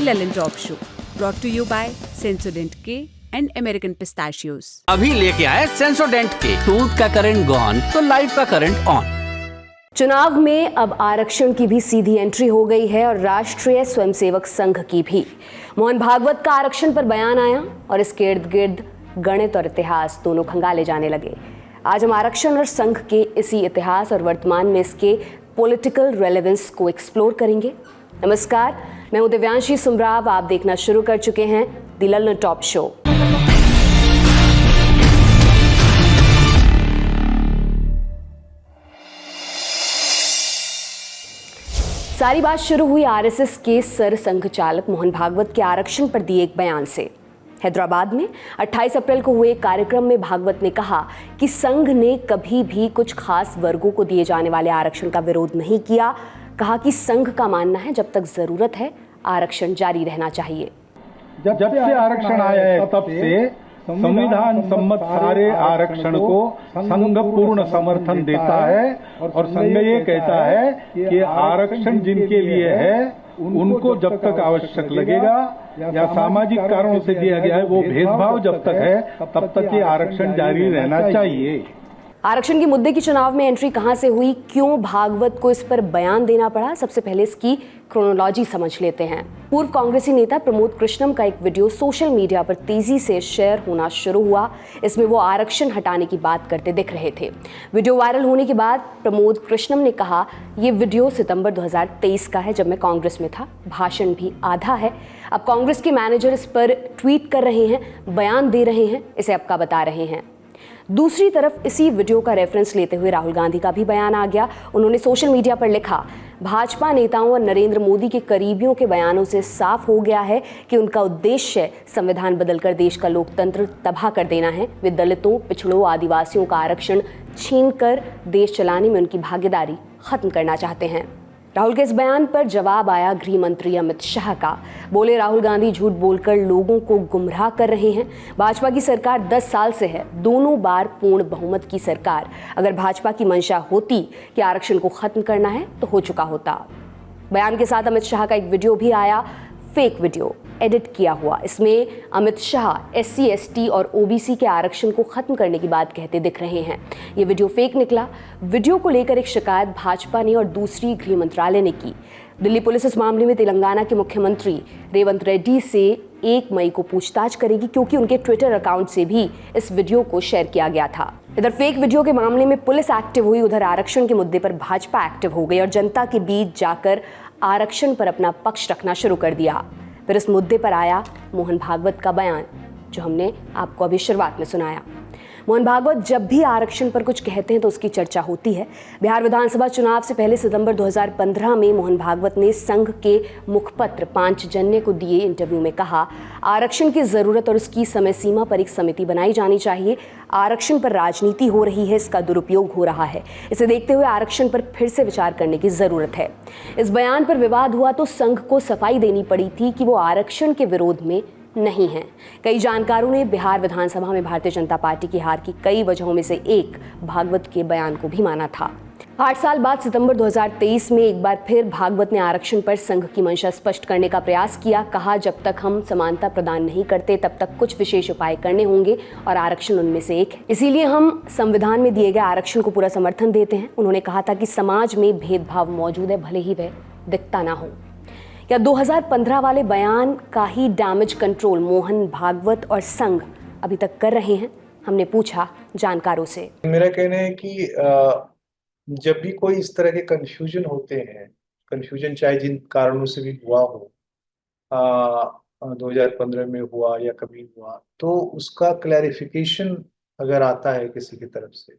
Lalan top show brought to you by Sensodyne K and American Pistachios। अभी लेके आए सेंसोडेंट के, दूध का करंट गॉन तो लाइफ का करंट ऑन। चुनाव में अब आरक्षण की भी सीधी एंट्री हो गई है और राष्ट्रीय स्वयंसेवक संघ की भी। मोहन भागवत का आरक्षण पर बयान आया और इसके इर्द गिर्द गणित और इतिहास दोनों खंगाले जाने लगे। आज हम आरक्षण और संघ के इसी इतिहास और वर्तमान में इसके पॉलिटिकल रेलेवेंस को एक्सप्लोर करेंगे। नमस्कार, मैं हूं दिव्यांशी सुमराव। आप देखना शुरू कर चुके हैं द ललन टॉप शो। सारी बात शुरू हुई आरएसएस के सर संघ चालक मोहन भागवत के आरक्षण पर दिए एक बयान से। हैदराबाद में 28 अप्रैल को हुए कार्यक्रम में भागवत ने कहा कि संघ ने कभी भी कुछ खास वर्गों को दिए जाने वाले आरक्षण का विरोध नहीं किया। कहा कि संघ का मानना है जब तक जरूरत है आरक्षण जारी रहना चाहिए। जब से आरक्षण आया है तब से संविधान सम्मत सारे आरक्षण को संघ पूर्ण समर्थन देता है और संघ ये कहता है कि आरक्षण जिनके लिए है उनको जब तक आवश्यक लगेगा या सामाजिक कारणों से दिया गया है वो भेदभाव जब तक है तब तक ये आरक्षण जारी रहना चाहिए। आरक्षण के मुद्दे की चुनाव में एंट्री कहां से हुई, क्यों भागवत को इस पर बयान देना पड़ा, सबसे पहले इसकी क्रोनोलॉजी समझ लेते हैं। पूर्व कांग्रेसी नेता प्रमोद कृष्णम का एक वीडियो सोशल मीडिया पर तेजी से शेयर होना शुरू हुआ। इसमें वो आरक्षण हटाने की बात करते दिख रहे थे। वीडियो वायरल होने के बाद प्रमोद कृष्णम ने कहा, ये वीडियो सितंबर 2023 का है जब मैं कांग्रेस में था, भाषण भी आधा है। अब कांग्रेस के मैनेजर इस पर ट्वीट कर रहे हैं, बयान दे रहे हैं, इसे अब का बता रहे हैं। दूसरी तरफ इसी वीडियो का रेफरेंस लेते हुए राहुल गांधी का भी बयान आ गया। उन्होंने सोशल मीडिया पर लिखा, भाजपा नेताओं और नरेंद्र मोदी के करीबियों के बयानों से साफ हो गया है कि उनका उद्देश्य संविधान बदलकर देश का लोकतंत्र तबाह कर देना है। वे दलितों, पिछड़ों, आदिवासियों का आरक्षण छीनकर देश चलाने में उनकी भागीदारी खत्म करना चाहते हैं। राहुल के इस बयान पर जवाब आया गृह मंत्री अमित शाह का। बोले, राहुल गांधी झूठ बोलकर लोगों को गुमराह कर रहे हैं। भाजपा की सरकार 10 साल से है, दोनों बार पूर्ण बहुमत की सरकार। अगर भाजपा की मंशा होती कि आरक्षण को खत्म करना है तो हो चुका होता। बयान के साथ अमित शाह का एक वीडियो भी आया, फेक वीडियो एडिट किया हुआ। इसमें अमित शाह SC ST और OBC के आरक्षण को खत्म करने की बात कहते दिख रहे हैं। ये वीडियो फेक निकला। वीडियो को लेकर एक शिकायत भाजपा ने और दूसरी गृह मंत्रालय ने की। दिल्ली पुलिस इस मामले में तेलंगाना के मुख्यमंत्री रेवंत रेड्डी से 1 मई को पूछताछ करेगी, क्योंकि उनके ट्विटर अकाउंट से भी इस वीडियो को शेयर किया गया था। इधर फेक वीडियो के मामले में पुलिस एक्टिव हुई, उधर आरक्षण के मुद्दे पर भाजपा एक्टिव हो गई और जनता के बीच जाकर आरक्षण पर अपना पक्ष रखना शुरू कर दिया। फिर इस मुद्दे पर आया मोहन भागवत का बयान, जो हमने आपको अभी शुरुआत में सुनाया। मोहन भागवत जब भी आरक्षण पर कुछ कहते हैं तो उसकी चर्चा होती है। बिहार विधानसभा चुनाव से पहले सितंबर 2015 में मोहन भागवत ने संघ के मुखपत्र पांचजन्य को दिए इंटरव्यू में कहा, आरक्षण की जरूरत और उसकी समय सीमा पर एक समिति बनाई जानी चाहिए। आरक्षण पर राजनीति हो रही है, इसका दुरुपयोग हो रहा है। इसे देखते हुए आरक्षण पर फिर से विचार करने की जरूरत है। इस बयान पर विवाद हुआ तो संघ को सफाई देनी पड़ी थी कि वो आरक्षण के विरोध में नहीं है। कई जानकारों ने बिहार विधानसभा में भारतीय जनता पार्टी की हार की कई वजहों में से एक भागवत के बयान को भी माना था। 8 साल बाद सितंबर 2023 में एक बार फिर भागवत ने आरक्षण पर संघ की मंशा स्पष्ट करने का प्रयास किया। कहा, जब तक हम समानता प्रदान नहीं करते तब तक कुछ विशेष उपाय करने होंगे और आरक्षण उनमें से एक है। इसीलिए हम संविधान में दिए गए आरक्षण को पूरा समर्थन देते हैं। उन्होंने कहा था कि समाज में भेदभाव मौजूद है, भले ही वह दिखता ना हो। या 2015 वाले बयान का ही डैमेज कंट्रोल मोहन भागवत और संघ अभी तक कर रहे हैं? हमने पूछा जानकारों से। मेरा कहना है कि जब भी कोई इस तरह के कंफ्यूजन होते हैं, कंफ्यूजन चाहे जिन कारणों से भी हुआ हो, 2015 में हुआ या कभी हुआ, तो उसका क्लैरिफिकेशन अगर आता है किसी की तरफ से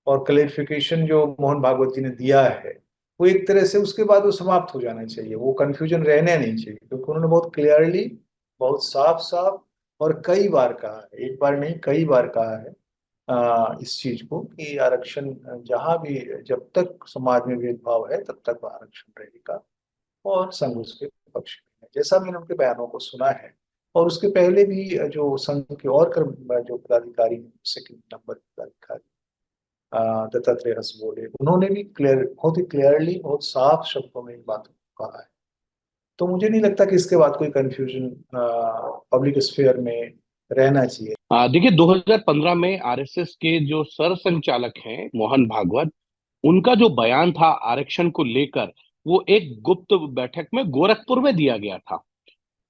और क्लैरिफिकेशन जो मोहन भागवत जी ने दिया है वो एक तरह से उसके बाद वो समाप्त हो जाना चाहिए। वो कंफ्यूजन रहना नहीं चाहिए, क्योंकि उन्होंने बहुत क्लियरली, बहुत साफ साफ और कई बार कहा है, एक बार नहीं कई बार कहा है इस चीज को कि आरक्षण जहां भी, जब तक समाज में भेदभाव है तब तक आरक्षण रहेगा और संघ उसके पक्ष में है। जैसा मैंने उनके बयानों को सुना है और उसके पहले भी जो संघ के और जो पदाधिकारी, सेकंड नंबर पदाधिकारी दत्तात्रेय हंसबोले, उन्होंने भी बहुत ही क्लियरली, बहुत साफ शब्दों में इन बातों को कहा है तो मुझे नहीं लगता कि इसके बाद कोई कंफ्यूजन पब्लिक स्फीयर में रहना चाहिए। देखिए 2015 में आरएसएस के जो सरसंघचालक हैं मोहन भागवत, उनका जो बयान था आरक्षण को लेकर, वो एक गुप्त बैठक में गोरखपुर में दिया गया था।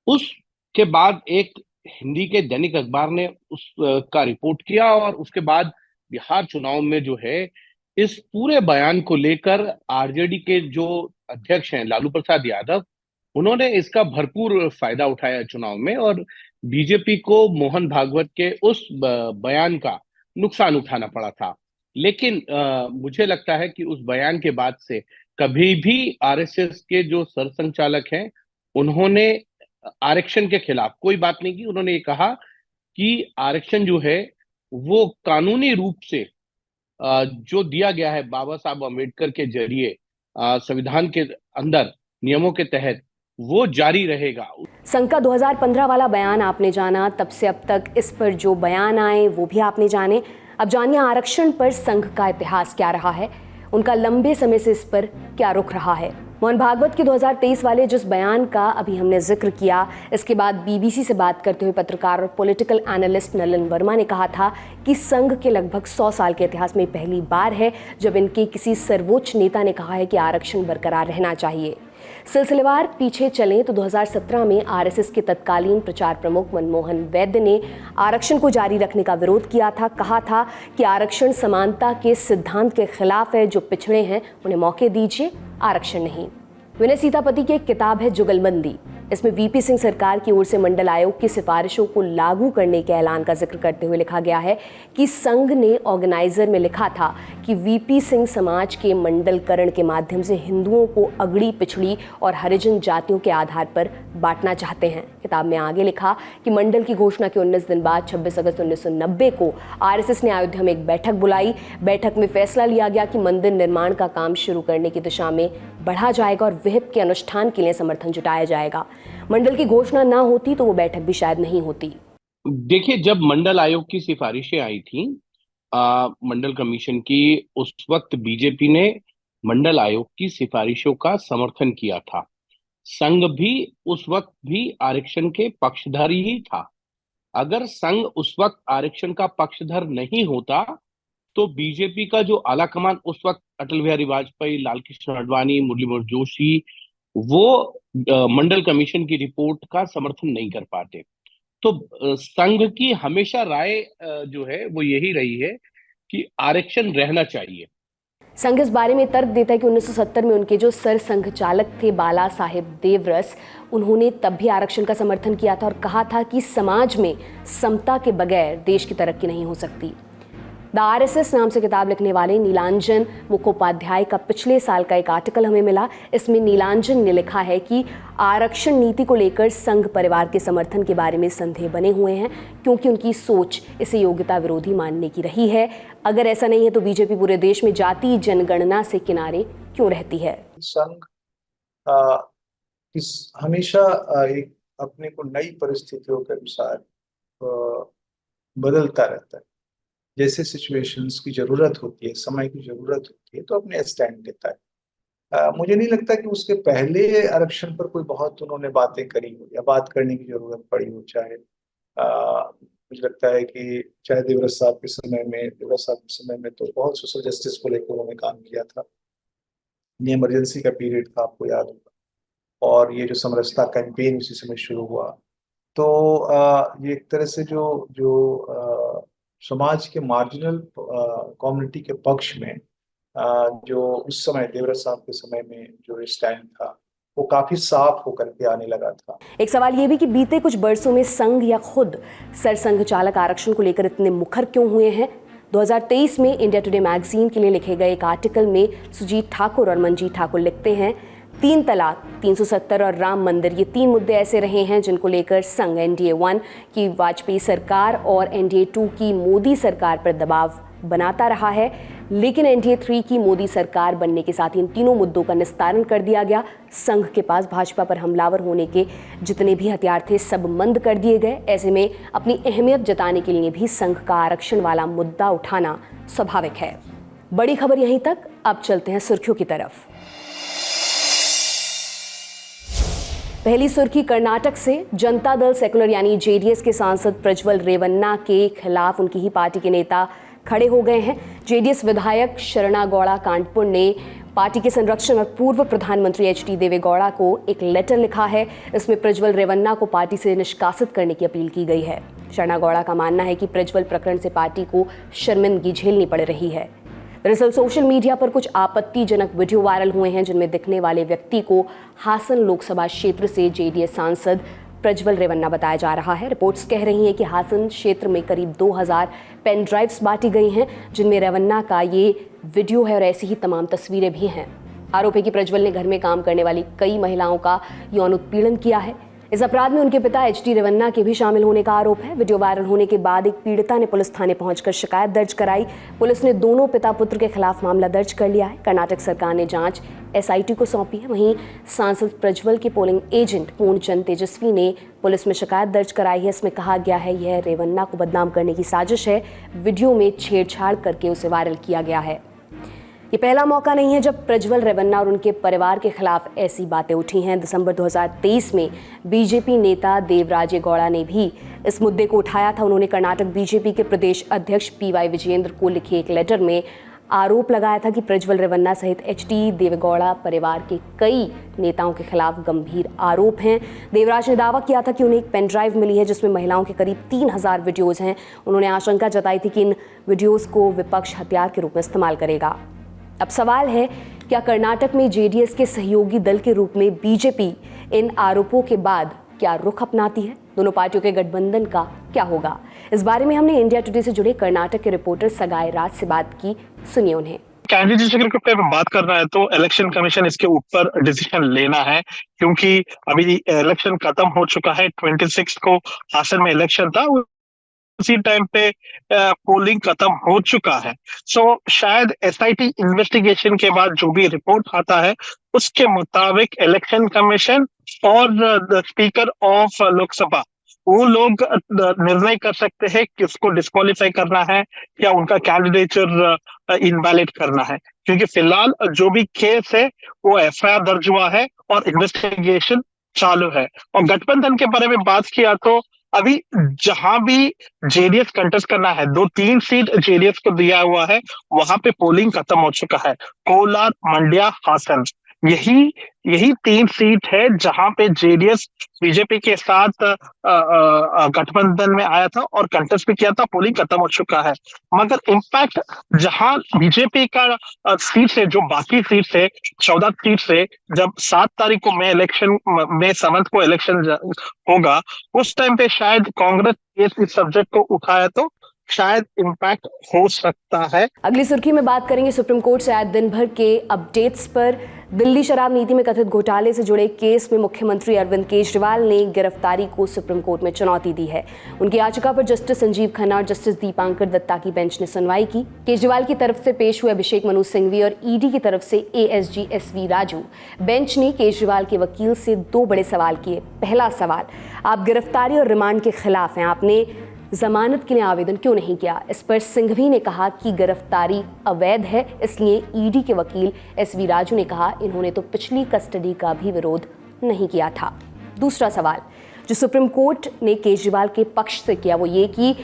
उसके बाद एक हिंदी के दैनिक अखबार ने का रिपोर्ट किया और उसके बाद बिहार चुनाव में जो है इस पूरे बयान को लेकर आरजेडी के जो अध्यक्ष हैं लालू प्रसाद यादव, उन्होंने इसका भरपूर फायदा उठाया चुनाव में और बीजेपी को मोहन भागवत के उस बयान का नुकसान उठाना पड़ा था। लेकिन मुझे लगता है कि उस बयान के बाद से कभी भी आरएसएस के जो सरसंघचालक हैं उन्होंने आरक्षण के खिलाफ कोई बात नहीं की। उन्होंने ये कहा कि आरक्षण जो है वो कानूनी रूप से जो दिया गया है बाबा साहब अम्बेडकर के जरिए संविधान के अंदर नियमों के तहत, वो जारी रहेगा। संघ का 2015 वाला बयान आपने जाना, तब से अब तक इस पर जो बयान आए वो भी आपने जाने। अब जानिए आरक्षण पर संघ का इतिहास क्या रहा है, उनका लंबे समय से इस पर क्या रुख रहा है। मोहन भागवत के 2023 वाले जिस बयान का अभी हमने जिक्र किया, इसके बाद बीबीसी से बात करते हुए पत्रकार और पॉलिटिकल एनालिस्ट नलन वर्मा ने कहा था कि संघ के लगभग 100 साल के इतिहास में पहली बार है जब इनके किसी सर्वोच्च नेता ने कहा है कि आरक्षण बरकरार रहना चाहिए। सिलसिलेवार पीछे चलें तो 2017 में आरएसएस के तत्कालीन प्रचार प्रमुख मनमोहन वैद्य ने आरक्षण को जारी रखने का विरोध किया था। कहा था कि आरक्षण समानता के सिद्धांत के खिलाफ है, जो पिछड़े हैं उन्हें मौके दीजिए, आरक्षण नहीं। विनय सीतापति की एक किताब है जुगलबंदी, इसमें वीपी सिंह सरकार की ओर से मंडल आयोग की सिफारिशों को लागू करने के ऐलान का जिक्र करते हुए लिखा गया है कि संघ ने ऑर्गेनाइजर में लिखा था कि वीपी सिंह समाज के मंडलकरण के माध्यम से हिंदुओं को अगड़ी पिछड़ी और हरिजन जातियों के आधार पर बांटना चाहते हैं। किताब में आगे लिखा कि मंडल की घोषणा के 19 दिन बाद 26 अगस्त 1990 को आरएसएस ने अयोध्या में एक बैठक बुलाई। बैठक में फैसला लिया गया कि मंदिर निर्माण का काम शुरू करने की दिशा में बढ़ा जाएगा और विहिप के अनुष्ठान के लिए समर्थन जुटाया जाएगा। मंडल की घोषणा ना होती तो वो बैठक भी शायद नहीं होती। देखिए, जब मंडल आयोग की सिफारिशें आई थी मंडल कमीशन की, उस वक्त बीजेपी ने मंडल आयोग की सिफारिशों का समर्थन किया था। संघ भी उस वक्त भी आरक्षण के पक्षधर ही था। अगर संघ उस वक्त आरक्षण का पक्षधर नहीं होता तो बीजेपी का जो आला कमान उस वक्त अटल बिहारी वाजपेयी, लाल कृष्ण आडवाणी, मुरली मनोहर जोशी, वो मंडल कमीशन की रिपोर्ट का समर्थन नहीं कर पाते। तो संघ की हमेशा राय जो है वो यही रही है कि आरक्षण रहना चाहिए। संघ इस बारे में तर्क देता है कि 1970 में उनके जो सरसंघचालक थे बाला साहेब देवरस, उन्होंने तब भी आरक्षण का समर्थन किया था और कहा था कि समाज में समता के बगैर देश की तरक्की नहीं हो सकती। द आरएसएस नाम से किताब लिखने वाले नीलांजन मुखोपाध्याय का पिछले साल का एक आर्टिकल हमें मिला। इसमें नीलांजन ने लिखा है कि आरक्षण नीति को लेकर संघ परिवार के समर्थन के बारे में संदेह बने हुए हैं क्योंकि उनकी सोच इसे योग्यता विरोधी मानने की रही है। अगर ऐसा नहीं है तो बीजेपी पूरे देश में जाति जनगणना से किनारे क्यों रहती है? संघ हमेशा एक अपने को नई परिस्थितियों के अनुसार बदलता रहता है। जैसे सिचुएशंस की जरूरत होती है, समय की जरूरत होती है, तो अपने स्टैंड लेता है। मुझे नहीं लगता कि उसके पहले आरक्षण पर कोई बहुत उन्होंने बातें करी हो या बात करने की जरूरत पड़ी हो। चाहे मुझे लगता है कि चाहे देवरस साहब के समय में तो बहुत सोशल जस्टिस को लेकर उन्होंने काम किया था। ये इमरजेंसी का पीरियड था, आपको याद होगा, और ये जो समरसता कैंपेन उसी समय शुरू हुआ। तो ये एक तरह से जो समाज के मार्जिनल कम्युनिटी के पक्ष में जो उस समय देवरस साहब के समय में जो स्टैंड था वो काफी साफ होकर के आने लगा था। एक सवाल ये भी कि बीते कुछ बरसों में संघ या खुद सरसंघचालक आरक्षण को लेकर इतने मुखर क्यों हुए हैं? 2023 में इंडिया टुडे मैगजीन के लिए लिखे गए एक आर्टिकल में सुजीत ठाकुर और मंजीत ठाकुर लिखते हैं, 3 तलाक, 370 और राम मंदिर, ये 3 मुद्दे ऐसे रहे हैं जिनको लेकर संघ NDA 1 की वाजपेयी सरकार और NDA 2 की मोदी सरकार पर दबाव बनाता रहा है। लेकिन NDA 3 की मोदी सरकार बनने के साथ इन तीनों मुद्दों का निस्तारण कर दिया गया। संघ के पास भाजपा पर हमलावर होने के जितने भी हथियार थे सब मंद कर दिए गए। ऐसे में अपनी अहमियत जताने के लिए भी संघ का आरक्षण वाला मुद्दा उठाना स्वाभाविक है। बड़ी खबर यहीं तक, अब चलते हैं सुर्खियों की तरफ। पहली सुर्खी कर्नाटक से। जनता दल सेकुलर यानी जेडीएस के सांसद प्रज्वल रेवन्ना के खिलाफ उनकी ही पार्टी के नेता खड़े हो गए हैं। जेडीएस विधायक शरणा गौड़ा कांडपुर ने पार्टी के संरक्षण और पूर्व प्रधानमंत्री एचडी देवेगौड़ा को एक लेटर लिखा है। इसमें प्रज्वल रेवन्ना को पार्टी से निष्कासित करने की अपील की गई है। शरणा गौड़ा का मानना है कि प्रज्वल प्रकरण से पार्टी को शर्मिंदगी झेलनी पड़ रही है। दरअसल सोशल मीडिया पर कुछ आपत्तिजनक वीडियो वायरल हुए हैं जिनमें दिखने वाले व्यक्ति को हासन लोकसभा क्षेत्र से जेडीएस सांसद प्रज्वल रेवन्ना बताया जा रहा है। रिपोर्ट्स कह रही हैं कि हासन क्षेत्र में करीब 2000 पेन ड्राइव्स बांटी गई हैं जिनमें रेवन्ना का ये वीडियो है और ऐसी ही तमाम तस्वीरें भी हैं। आरोप है कि प्रज्वल ने घर में काम करने वाली कई महिलाओं का यौन उत्पीड़न किया है। इस अपराध में उनके पिता एचडी रेवन्ना के भी शामिल होने का आरोप है। वीडियो वायरल होने के बाद एक पीड़िता ने पुलिस थाने पहुंचकर शिकायत दर्ज कराई। पुलिस ने दोनों पिता पुत्र के खिलाफ मामला दर्ज कर लिया है। कर्नाटक सरकार ने जांच एसआईटी को सौंपी है। वहीं सांसद प्रज्वल के पोलिंग एजेंट पूर्णचंद तेजस्वी ने पुलिस में शिकायत दर्ज कराई है। इसमें कहा गया है यह रेवन्ना को बदनाम करने की साजिश है। वीडियो में छेड़छाड़ करके उसे वायरल किया गया है। ये पहला मौका नहीं है जब प्रज्वल रेवन्ना और उनके परिवार के खिलाफ ऐसी बातें उठी हैं। दिसंबर 2023 में बीजेपी नेता देवराजे गौड़ा ने भी इस मुद्दे को उठाया था। उन्होंने कर्नाटक बीजेपी के प्रदेश अध्यक्ष पीवाई विजयेंद्र को लिखे एक लेटर में आरोप लगाया था कि प्रज्वल रेवन्ना सहित एचडी देवेगौड़ा परिवार के कई नेताओं के खिलाफ गंभीर आरोप हैं। देवराज ने दावा किया था कि उन्हें एक पेन ड्राइव मिली है जिसमें महिलाओं के करीब 3000 वीडियोज हैं। उन्होंने आशंका जताई थी कि इन वीडियोज को विपक्ष हथियार के रूप में इस्तेमाल करेगा। अब सवाल है, क्या कर्नाटक में जेडीएस के सहयोगी दल के रूप में बीजेपी इन आरोपों के बाद क्या रुख अपनाती है? दोनों पार्टियों के गठबंधन का क्या होगा? इस बारे में हमने इंडिया टुडे से जुड़े कर्नाटक के रिपोर्टर सगाई राज से बात की। सुनिए उन्हें। कैंडिडेट के ऊपर बात करना है तो इलेक्शन कमीशन इसके ऊपर डिसीजन लेना है, क्योंकि अभी इलेक्शन खत्म हो चुका है। 26 को हासन में इलेक्शन था, उसी टाइम पे पोलिंग खत्म हो चुका है। सो शायद एसआईटी इन्वेस्टिगेशन के बाद जो भी रिपोर्ट आता है उसके मुताबिक इलेक्शन कमीशन और द स्पीकर ऑफ लोकसभा वो लोग निर्णय कर सकते हैं किसको डिस्क्वालीफाई करना है या उनका कैंडिडेचर इनवैलिड करना है, क्योंकि फिलहाल जो भी केस है वो एफआईआर दर्ज हुआ है और इन्वेस्टिगेशन चालू है। और गठबंधन के बारे में बात किया तो अभी जहां भी जेडीएस कंटेस्ट करना है, 2-3 सीट जेडीएस को दिया हुआ है, वहां पे पोलिंग खत्म हो चुका है। कोलार, मंड्या, हासन, यही 3 सीट है जहां पे जेडीएस बीजेपी के साथ गठबंधन में आया था और कंटेस्ट भी किया था। पोलिंग खत्म हो चुका है, मगर इम्पैक्ट जहां बीजेपी का सीट से जो बाकी सीट से 14 सीट से जब 7 तारीख को मई 7 को इलेक्शन होगा, उस टाइम पे शायद कांग्रेस इस सब्जेक्ट को उठाया तो शायद इम्पैक्ट हो सकता है। अगली सुर्खी में बात करेंगे सुप्रीम कोर्ट से आए दिन भर के अपडेट्स पर। दिल्ली शराब नीति में कथित घोटाले से जुड़े केस में मुख्यमंत्री अरविंद केजरीवाल ने गिरफ्तारी को सुप्रीम कोर्ट में चुनौती दी है। उनकी याचिका पर जस्टिस संजीव खन्ना और जस्टिस दीपांकर दत्ता की बेंच ने सुनवाई की। केजरीवाल की तरफ से पेश हुए अभिषेक मनु सिंघवी और ईडी की तरफ से एएसजी एसवी राजू। बेंच ने केजरीवाल के वकील से 2 बड़े सवाल किए। पहला सवाल, आप गिरफ्तारी और रिमांड के खिलाफ हैं, आपने जमानत के लिए आवेदन क्यों नहीं किया? इस पर सिंघवी ने कहा कि गिरफ्तारी अवैध है, इसलिए ईडी के वकील एसवी राजू ने कहा इन्होंने तो पिछली कस्टडी का भी विरोध नहीं किया था। दूसरा सवाल जो सुप्रीम कोर्ट ने केजरीवाल के पक्ष से किया वो ये कि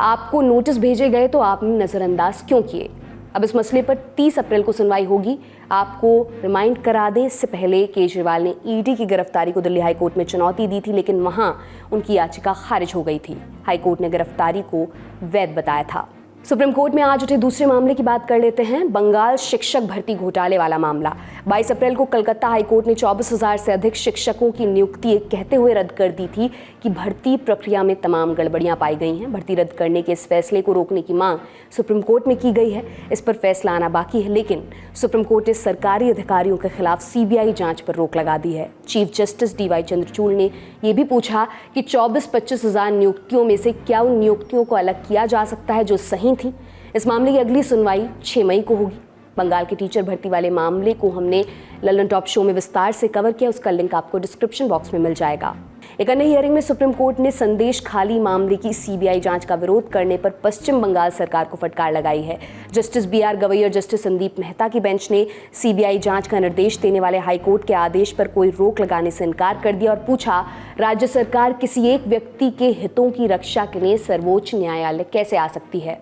आपको नोटिस भेजे गए तो आपने नज़रअंदाज क्यों किए? अब इस मसले पर 30 अप्रैल को सुनवाई होगी। आपको रिमाइंड करा दें, इससे पहले केजरीवाल ने ईडी की गिरफ्तारी को दिल्ली हाईकोर्ट में चुनौती दी थी, लेकिन वहां उनकी याचिका खारिज हो गई थी। हाईकोर्ट ने गिरफ्तारी को वैध बताया था। सुप्रीम कोर्ट में आज उठे दूसरे मामले की बात कर लेते हैं। बंगाल शिक्षक भर्ती घोटाले वाला मामला। 22 अप्रैल को कलकत्ता हाईकोर्ट ने 24,000 से अधिक शिक्षकों की नियुक्ति कहते हुए रद्द कर दी थी कि भर्ती प्रक्रिया में तमाम गड़बड़ियां पाई गई हैं। भर्ती रद्द करने के इस फैसले को रोकने की मांग सुप्रीम कोर्ट में की गई है। इस पर फैसला आना बाकी है, लेकिन सुप्रीम कोर्ट ने सरकारी अधिकारियों के खिलाफ सीबीआई जांच पर रोक लगा दी है। चीफ जस्टिस डीवाई चंद्रचूड़ ने यह भी पूछा कि 24-25 हज़ार नियुक्तियों में से क्या उन नियुक्तियों को अलग किया जा सकता है जो सही थी। इस मामले की अगली सुनवाई 6 मई को होगी। बंगाल के टीचर भर्ती वाले मामले को हमने लल्लन टॉप शो में विस्तार से कवर किया, उसका लिंक आपको डिस्क्रिप्शन बॉक्स में मिल जाएगा। एक अन्य हियरिंग में सुप्रीम कोर्ट ने संदेश खाली मामले की सीबीआई जांच का विरोध करने पर पश्चिम बंगाल सरकार को फटकार लगाई है। जस्टिस बीआर गवई और जस्टिस संदीप मेहता की बेंच ने सीबीआई जांच का निर्देश देने वाले हाईकोर्ट के आदेश पर कोई रोक लगाने से इनकार कर दिया और पूछा, राज्य सरकार किसी एक व्यक्ति के हितों की रक्षा के लिए सर्वोच्च न्यायालय कैसे आ सकती है।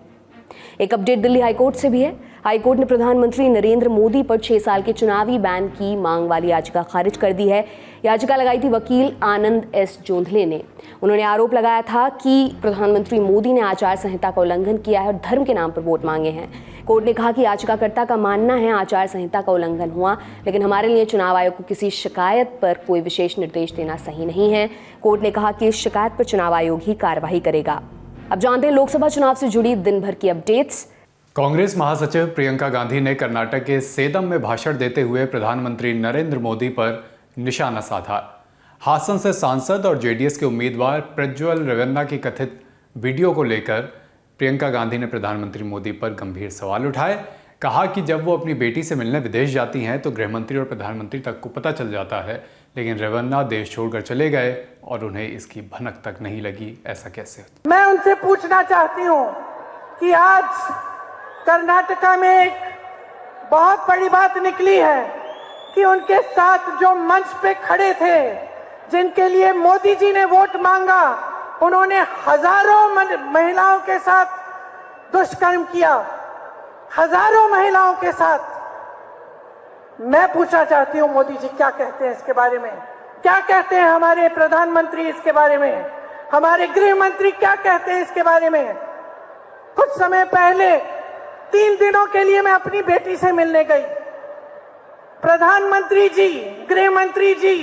एक अपडेट दिल्ली हाईकोर्ट से भी है। हाईकोर्ट ने प्रधानमंत्री नरेंद्र मोदी पर 6 साल के चुनावी बैन की मांग वाली याचिका खारिज कर दी है। याचिका लगाई थी वकील आनंद एस जोंधले ने। उन्होंने आरोप लगाया था कि प्रधानमंत्री मोदी ने आचार संहिता का उल्लंघन किया है और धर्म के नाम पर वोट मांगे हैं। कोर्ट ने कहा कि याचिकाकर्ता का मानना है आचार संहिता का उल्लंघन हुआ, लेकिन हमारे लिए चुनाव आयोग को किसी शिकायत पर कोई विशेष निर्देश देना सही नहीं है। कोर्ट ने कहा कि इस शिकायत पर चुनाव आयोग ही कार्रवाई करेगा। अब जानते हैं लोकसभा चुनाव से जुड़ी दिन भर की अपडेट्स। कांग्रेस महासचिव प्रियंका गांधी ने कर्नाटक के सेदम में भाषण देते हुए प्रधानमंत्री नरेंद्र मोदी पर निशाना साधा। हासन से सांसद और जेडीएस के उम्मीदवार प्रज्वल रेवन्ना की कथित वीडियो को लेकर प्रियंका गांधी ने प्रधानमंत्री मोदी पर गंभीर सवाल उठाए। कहा कि जब वो अपनी बेटी से मिलने विदेश जाती हैं तो गृहमंत्री और प्रधानमंत्री तक को पता चल जाता है, लेकिन रेवन्ना देश छोड़कर चले गए और उन्हें इसकी भनक तक नहीं लगी। ऐसा कैसे? मैं उनसे पूछना चाहती हूँ कि आज कर्नाटका में एक बहुत बड़ी बात निकली है कि उनके साथ जो मंच पे खड़े थे, जिनके लिए मोदी जी ने वोट मांगा, उन्होंने हजारों महिलाओं के साथ दुष्कर्म किया, हजारों महिलाओं के साथ। मैं पूछना चाहती हूँ मोदी जी क्या कहते हैं इसके बारे में, क्या कहते हैं हमारे प्रधानमंत्री इसके बारे में, हमारे गृह मंत्री क्या कहते हैं इसके बारे में। कुछ समय पहले 3 दिनों के लिए मैं अपनी बेटी से मिलने गई। प्रधानमंत्री जी, गृह मंत्री जी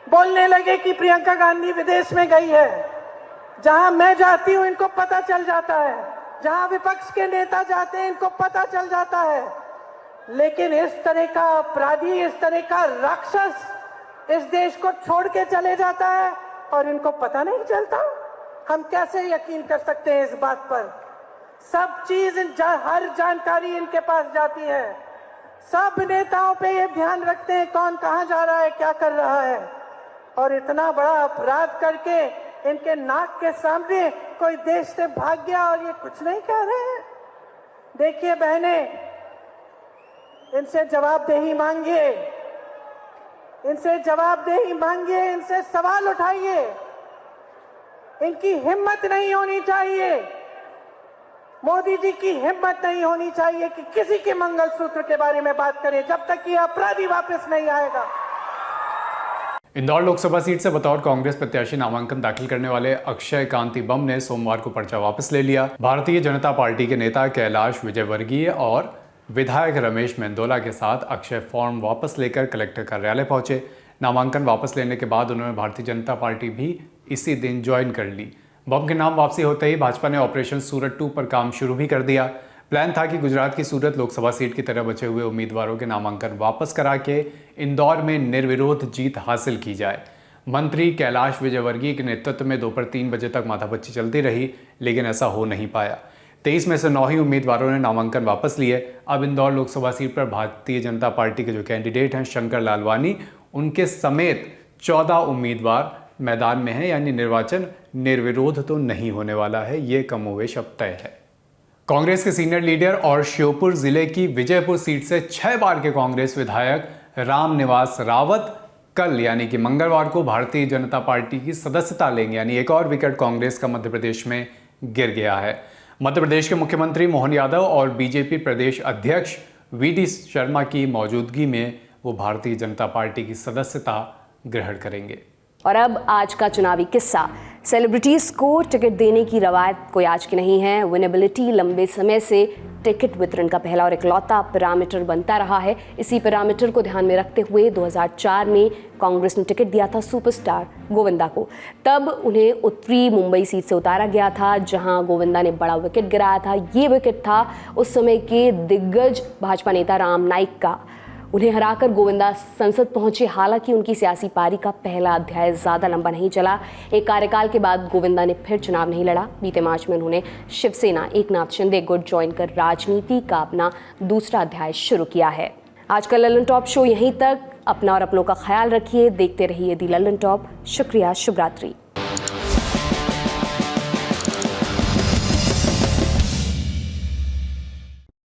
बोलने लगे कि प्रियंका गांधी विदेश में गई है। जहां मैं जाती हूं इनको पता चल जाता है, जहां विपक्ष के नेता जाते हैं इनको पता चल जाता है, लेकिन इस तरह का अपराधी, इस तरह का राक्षस इस देश को छोड़ के चले जाता है और इनको पता नहीं चलता। हम कैसे यकीन कर सकते हैं इस बात पर? सब चीज, हर जानकारी इनके पास जाती है। सब नेताओं पे ये ध्यान रखते हैं कौन कहां जा रहा है, क्या कर रहा है। और इतना बड़ा अपराध करके इनके नाक के सामने कोई देश से भाग गया और ये कुछ नहीं कह रहे हैं। देखिए बहने, इनसे जवाबदेही मांगिए, इनसे जवाबदेही मांगिए, इनसे सवाल उठाइए। इनकी हिम्मत नहीं होनी चाहिए, मोदी जी की हिम्मत नहीं होनी चाहिए कि किसी के मंगलसूत्र के बारे में बात करें जब तक ये अपराधी वापस नहीं आएगा। इंदौर लोकसभा सीट से बतौर कांग्रेस प्रत्याशी नामांकन दाखिल करने वाले अक्षय कांति बम ने सोमवार को पर्चा वापस ले लिया। भारतीय जनता पार्टी के नेता कैलाश विजयवर्गीय और विधायक रमेश मेंदोला के साथ अक्षय फॉर्म वापस लेकर कलेक्टर कार्यालय पहुंचे। नामांकन वापस लेने के बाद उन्होंने भारतीय जनता पार्टी भी इसी दिन ज्वाइन कर ली। बम के नाम वापसी होते ही भाजपा ने ऑपरेशन सूरत 2 पर काम शुरू भी कर दिया। प्लान था कि गुजरात की सूरत लोकसभा सीट की तरह बचे हुए उम्मीदवारों के नामांकन वापस करा के इंदौर में निर्विरोध जीत हासिल की जाए। मंत्री कैलाश विजयवर्गीय के नेतृत्व में दोपहर 3 बजे तक माथापच्ची चलती रही, लेकिन ऐसा हो नहीं पाया। 23 में से 9 ही उम्मीदवारों ने नामांकन वापस लिए। अब इंदौर लोकसभा सीट पर भारतीय जनता पार्टी के जो कैंडिडेट हैं शंकर लालवानी, उनके समेत 14 उम्मीदवार मैदान में हैं, यानी निर्वाचन निर्विरोध तो नहीं होने वाला है, ये कमोवेश अब तय है। कांग्रेस के सीनियर लीडर और श्योपुर जिले की विजयपुर सीट से 6 बार के कांग्रेस विधायक रामनिवास रावत कल यानी कि मंगलवार को भारतीय जनता पार्टी की सदस्यता लेंगे, यानी एक और विकेट कांग्रेस का मध्य प्रदेश में गिर गया है। मध्य प्रदेश के मुख्यमंत्री मोहन यादव और बीजेपी प्रदेश अध्यक्ष वी.डी. शर्मा की मौजूदगी में वो भारतीय जनता पार्टी की सदस्यता ग्रहण करेंगे। और अब आज का चुनावी किस्सा। सेलिब्रिटीज़ को टिकट देने की रवायत कोई आज की नहीं है। विनेबिलिटी लंबे समय से टिकट वितरण का पहला और इकलौता पैरामीटर बनता रहा है। इसी पैरामीटर को ध्यान में रखते हुए 2004 में कांग्रेस ने टिकट दिया था सुपरस्टार गोविंदा को। तब उन्हें उत्तरी मुंबई सीट से उतारा गया था, जहां गोविंदा ने बड़ा विकेट गिराया था। ये विकेट था उस समय के दिग्गज भाजपा नेता राम नाईक का। उन्हें हराकर गोविंदा संसद पहुंचे। हालांकि उनकी सियासी पारी का पहला अध्याय ज्यादा लंबा नहीं चला। एक कार्यकाल के बाद गोविंदा ने फिर चुनाव नहीं लड़ा। बीते मार्च में उन्होंने शिवसेना एकनाथ शिंदे गुट ज्वाइन कर राजनीति का अपना दूसरा अध्याय शुरू किया है। आज का ललन टॉप शो यहीं तक। अपना और अपनों का ख्याल रखिए। देखते रहिए दी ललन टॉप। शुक्रिया। शुभ रात्रि।